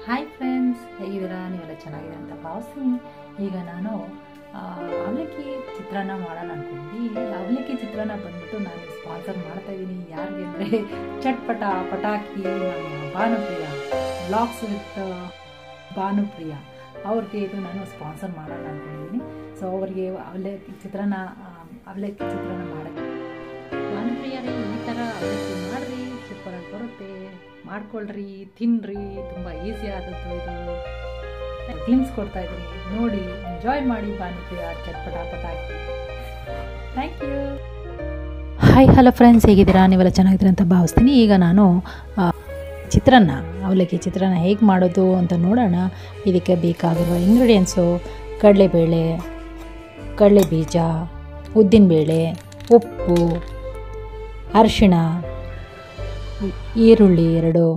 Hi friends, ಹೇಗಿದ್ದೀರಾ? ನೀವೆಲ್ಲ ಚೆನ್ನಾಗಿದೆ ಅಂತ ಭಾವಿಸ್ತೀನಿ. ಈಗ ನಾನು ಅವಲಕ್ಕಿ ಚಿತ್ರಾನ್ನ ಮಾಡೋಣ ಅನ್ಕೊಂಡ್ವಿ. ಅವಲಕ್ಕಿ ಚಿತ್ರಾನ್ನ ಬಂದ್ಬಿಟ್ಟು ನಾನು ಸ್ಪಾನ್ಸರ್ ಮಾಡ್ತಾ ಇದ್ದೀನಿ. ಯಾರಿಗೆ ಅಂದರೆ ಚಟ್ಪಟ ಪಟಾಕಿ ನಮ್ಮ ಭಾನುಪ್ರಿಯ ಬ್ಲಾಗ್ಸ್ ವಿತ್ ಭಾನುಪ್ರಿಯ ಅವ್ರಿಗೆ ಇದು ನಾನು ಸ್ಪಾನ್ಸರ್ ಮಾಡೋಣ ಅಂದ್ಕೊಂಡಿದ್ದೀನಿ. ಸೊ ಅವ್ರಿಗೆ ಅವಲಕ್ಕಿ ಚಿತ್ರಾನ್ನ ಮಾಡೋಕ್ಕೆ ಭಾನುಪ್ರಿಯರೇ ಈ ಥರ ಅವಲಕ್ಕಿ ಮಾಡಿರಿ, ಸೂಪರಾಗಿ ಬರುತ್ತೆ, ಮಾಡ್ಕೊಳ್ರಿ, ತಿನ್ನಿರಿ. ತುಂಬ ಈಸಿ ಆದದ್ದು ಇದು. ಕ್ಲಿಮ್ಸ್ ಕೊಡ್ತಾ ಇದ್ದೀನಿ, ನೋಡಿ ಎಂಜಾಯ್ ಮಾಡಿ. ಭಾನುಪ್ರಿಯ ಚಟ್ಪಟ ಪಟಾಕಿ. Thank you. Hi hello friends, ಹೇಗಿದ್ದೀರಾ? ನೀವೆಲ್ಲ ಚೆನ್ನಾಗಿದ್ದೀರಾ ಅಂತ ಭಾವಿಸ್ತೀನಿ. ಈಗ ನಾನು ಅವಲಕ್ಕಿ ಚಿತ್ರಾನ್ನ ಹೇಗೆ ಮಾಡೋದು ಅಂತ ನೋಡೋಣ. ಇದಕ್ಕೆ ಬೇಕಾಗಿರುವ ಇಂಗ್ರೀಡಿಯೆಂಟ್ಸು: ಕಡಲೆಬೇಳೆ, ಕಡಲೆ ಬೀಜ, ಉದ್ದಿನಬೇಳೆ, ಉಪ್ಪು, ಅರಿಶಿಣ, ಈರುಳ್ಳಿ 2,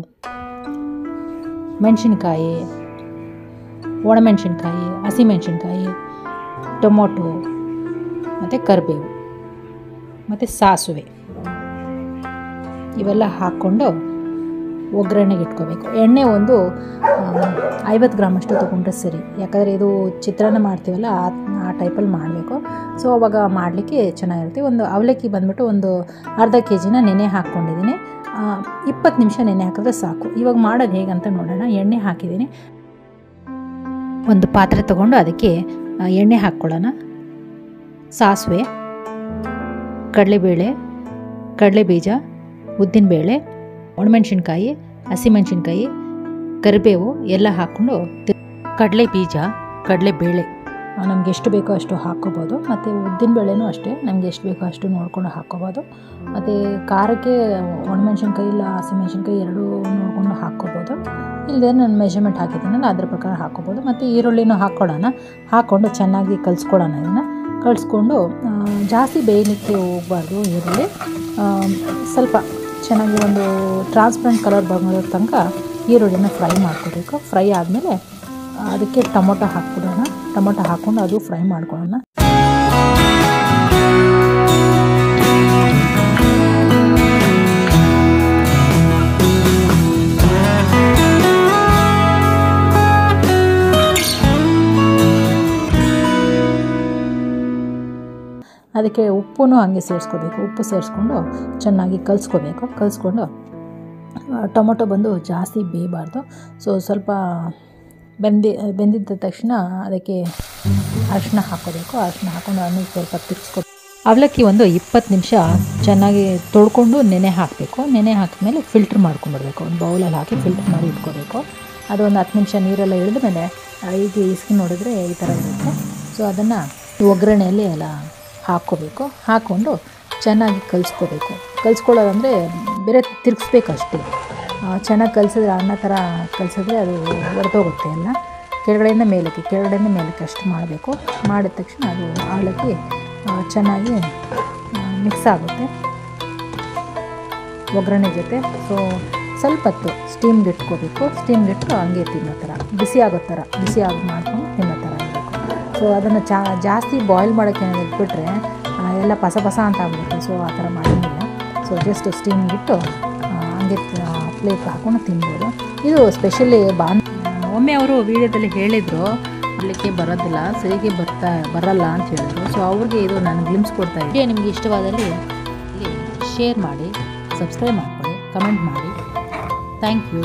ಮೆಣಸಿನ್ಕಾಯಿ, ಒಣಮೆಣಸಿನ್ಕಾಯಿ, ಹಸಿಮೆಣಸಿನ್ಕಾಯಿ, ಟೊಮೊಟೊ ಮತ್ತು ಕರಿಬೇವು ಮತ್ತು ಸಾಸಿವೆ ಇವೆಲ್ಲ ಹಾಕ್ಕೊಂಡು ಒಗ್ಗರಣೆಗೆ ಇಟ್ಕೋಬೇಕು. ಎಣ್ಣೆ ಒಂದು 50 ಗ್ರಾಮಷ್ಟು ತೊಗೊಂಡ್ರೆ ಸರಿ, ಯಾಕಂದರೆ ಇದು ಚಿತ್ರಾನ್ನ ಮಾಡ್ತೀವಲ್ಲ ಆ ಟೈಪಲ್ಲಿ ಮಾಡಬೇಕು. ಸೊ ಅವಾಗ ಮಾಡಲಿಕ್ಕೆ ಚೆನ್ನಾಗಿರುತ್ತೆ. ಒಂದು ಅವಲಕ್ಕಿ ಬಂದ್ಬಿಟ್ಟು ಒಂದು ಅರ್ಧ ಕೆಜಿನ ನೆನೆ ಹಾಕ್ಕೊಂಡಿದ್ದೀನಿ. 20 ನಿಮಿಷ ನೆನೆ ಹಾಕಿದ್ರೆ ಸಾಕು. ಇವಾಗ ಮಾಡೋದು ಹೇಗಂತ ನೋಡೋಣ. ಎಣ್ಣೆ ಹಾಕಿದ್ದೀನಿ. ಒಂದು ಪಾತ್ರೆ ತೊಗೊಂಡು ಅದಕ್ಕೆ ಎಣ್ಣೆ ಹಾಕ್ಕೊಳ್ಳೋಣ. ಸಾಸಿವೆ, ಕಡಲೆಬೇಳೆ, ಕಡಲೆ ಬೀಜ, ಉದ್ದಿನಬೇಳೆ, ಒಣಮೆಣಸಿನ್ಕಾಯಿ, ಹಸಿಮೆಣಸಿನ್ಕಾಯಿ, ಕರಿಬೇವು ಎಲ್ಲ ಹಾಕ್ಕೊಂಡು ಕಡಲೆ ಬೀಜ, ಕಡಲೆಬೇಳೆ ನಮ್ಗೆ ಎಷ್ಟು ಬೇಕೋ ಅಷ್ಟು ಹಾಕ್ಕೋಬೋದು. ಮತ್ತು ಉದ್ದಿನಬೇಳೆನೂ ಅಷ್ಟೇ, ನಮಗೆ ಎಷ್ಟು ಬೇಕೋ ಅಷ್ಟು ನೋಡ್ಕೊಂಡು ಹಾಕ್ಕೋಬೋದು. ಮತ್ತು ಖಾರಕ್ಕೆ ಒಣಮೆಣಸಿನ್ಕಾಯಿ ಇಲ್ಲ ಹಸಿಮೆಣಸಿನ್ಕಾಯಿ ಎರಡೂ ನೋಡಿಕೊಂಡು ಹಾಕ್ಕೋಬೋದು. ಇಲ್ಲದೆ ನಾನು ಮೆಷರ್ಮೆಂಟ್ ಹಾಕಿದ್ದೀನಲ್ಲ ಅದ್ರ ಪ್ರಕಾರ ಹಾಕ್ಕೋಬೋದು. ಮತ್ತು ಈರುಳ್ಳಿನೂ ಹಾಕ್ಕೊಂಡು ಚೆನ್ನಾಗಿ ಕಲಿಸ್ಕೊಳ್ಳೋಣ. ಇದನ್ನು ಕಲಿಸ್ಕೊಂಡು ಜಾಸ್ತಿ ಬೇಯಲಿಕ್ಕೆ ಹೋಗಬಾರ್ದು. ಈರುಳ್ಳಿ ಸ್ವಲ್ಪ ಚೆನ್ನಾಗಿ ಒಂದು ಟ್ರಾನ್ಸ್ಪರೆಂಟ್ ಕಲರ್ ಬರೋ ತನಕ ಈರುಳ್ಳಿನ ಫ್ರೈ ಮಾಡ್ಕೋಬೇಕು. ಫ್ರೈ ಆದಮೇಲೆ ಅದಕ್ಕೆ ಟೊಮೊಟೊ ಹಾಕ್ಬಿಡೋಣ. ಟೊಮೊಟೊ ಹಾಕ್ಕೊಂಡು ಅದು ಫ್ರೈ ಮಾಡ್ಕೊಳ್ಳೋಣ. ಅದಕ್ಕೆ ಉಪ್ಪು ಹಾಗೆ ಸೇರಿಸ್ಕೋಬೇಕು. ಉಪ್ಪು ಸೇರಿಸ್ಕೊಂಡು ಚೆನ್ನಾಗಿ ಕಲಿಸ್ಕೊಂಡು ಟೊಮೊಟೊ ಬಂದು ಜಾಸ್ತಿ ಬೇಯಬಾರ್ದು. ಸೊ ಸ್ವಲ್ಪ ಬೆಂದಿದ್ದ ತಕ್ಷಣ ಅದಕ್ಕೆ ಅರಿಶಿನ ಹಾಕ್ಕೋಬೇಕು. ಅರಿಶಿನ ಹಾಕ್ಕೊಂಡು ಅದನ್ನು ಸ್ವಲ್ಪ ತಿರ್ಗಿಸ್ಕೊ. ಅವಲಕ್ಕಿ ಒಂದು 20 ನಿಮಿಷ ಚೆನ್ನಾಗಿ ತೊಳ್ಕೊಂಡು ನೆನೆ ಹಾಕಬೇಕು. ನೆನೆ ಹಾಕಿದ್ಮೇಲೆ ಫಿಲ್ಟ್ರ್ ಮಾಡ್ಕೊಂಡ್ಬಿಡ್ಬೇಕು. ಒಂದು ಬೌಲಲ್ಲಿ ಹಾಕಿ ಫಿಲ್ಟ್ರ್ ಮಾಡಿ ಇಟ್ಕೋಬೇಕು. ಅದು ಒಂದು 10 ನಿಮಿಷ ನೀರೆಲ್ಲ ಇಳಿದ ಮೇಲೆ ಈಗ ಇಸ್ಕಿ ನೋಡಿದ್ರೆ ಈ ಥರ ಇರುತ್ತೆ. ಸೊ ಅದನ್ನು ಒಗ್ಗರಣೆಯಲ್ಲಿ ಎಲ್ಲ ಹಾಕ್ಕೋಬೇಕು. ಹಾಕ್ಕೊಂಡು ಚೆನ್ನಾಗಿ ಕಲಿಸ್ಕೊಳ್ಳೋದಂದರೆ ಬೇರೆ ತಿರ್ಗಿಸ್ಬೇಕು ಅಷ್ಟೇ. ಚೆನ್ನಾಗಿ ಕಲಿಸಿದ್ರೆ ಅನ್ನ ಥರ ಕಲಿಸಿದ್ರೆ ಅದು ಹೊರಟೋಗುತ್ತೆ ಎಲ್ಲ. ಕೆಳಗಡೆಯಿಂದ ಮೇಲಕ್ಕೆ ಅಷ್ಟು ಮಾಡಬೇಕು. ಮಾಡಿದ ತಕ್ಷಣ ಅದು ಅವಲಕ್ಕಿ ಚೆನ್ನಾಗಿ ಮಿಕ್ಸ್ ಆಗುತ್ತೆ ಒಗ್ಗರಣೆ ಜೊತೆ. ಸೊ ಸ್ವಲ್ಪ ಹೊತ್ತು ಸ್ಟೀಮ್ಗೆ ಇಟ್ಕೋಬೇಕು. ಸ್ಟೀಮ್ಗಿಟ್ಟು ಹಂಗೆ ತಿನ್ನೋ ಥರ ಬಿಸಿ ಮಾಡ್ಕೊಂಡು ತಿನ್ನೋ ಥರ ಇರಬೇಕು. ಸೊ ಅದನ್ನು ಜಾಸ್ತಿ ಬಾಯ್ಲ್ ಮಾಡೋಕ್ಕೆ ಇಟ್ಬಿಟ್ರೆ ಎಲ್ಲ ಪಸ ಅಂತ ಆಗ್ಬಿಡುತ್ತೆ. ಸೊ ಆ ಥರ ಮಾಡೋಂಗಿಲ್ಲ. ಸೊ ಜಸ್ಟ್ ಸ್ಟೀಮ್ಗಿಟ್ಟು ಹಂಗೆ ಪ್ಲೇಟ್ ಹಾಕ್ಕೊಂಡು ತಿನ್ಬೋದು. ಇದು ಸ್ಪೆಷಲಿ ಒಮ್ಮೆ ಅವರು ವೀಡಿಯೋದಲ್ಲಿ ಹೇಳಿದರು ಅವಲಕ್ಕಿ ಬರೋದಿಲ್ಲ, ಸರಿಗೆ ಬರಲ್ಲ ಅಂತ ಹೇಳಿದ್ರು. ಸೊ ಅವ್ರಿಗೆ ಇದು ನಾನು ಗ್ಲಿಮ್ಸ್ ಕೊಡ್ತಾ ಇದ್ದೆ. ನಿಮಗೆ ಇಷ್ಟವಾದಲ್ಲಿ ಶೇರ್ ಮಾಡಿ, ಸಬ್ಸ್ಕ್ರೈಬ್ ಮಾಡ್ಕೊಳ್ಳಿ, ಕಮೆಂಟ್ ಮಾಡಿ. Thank you.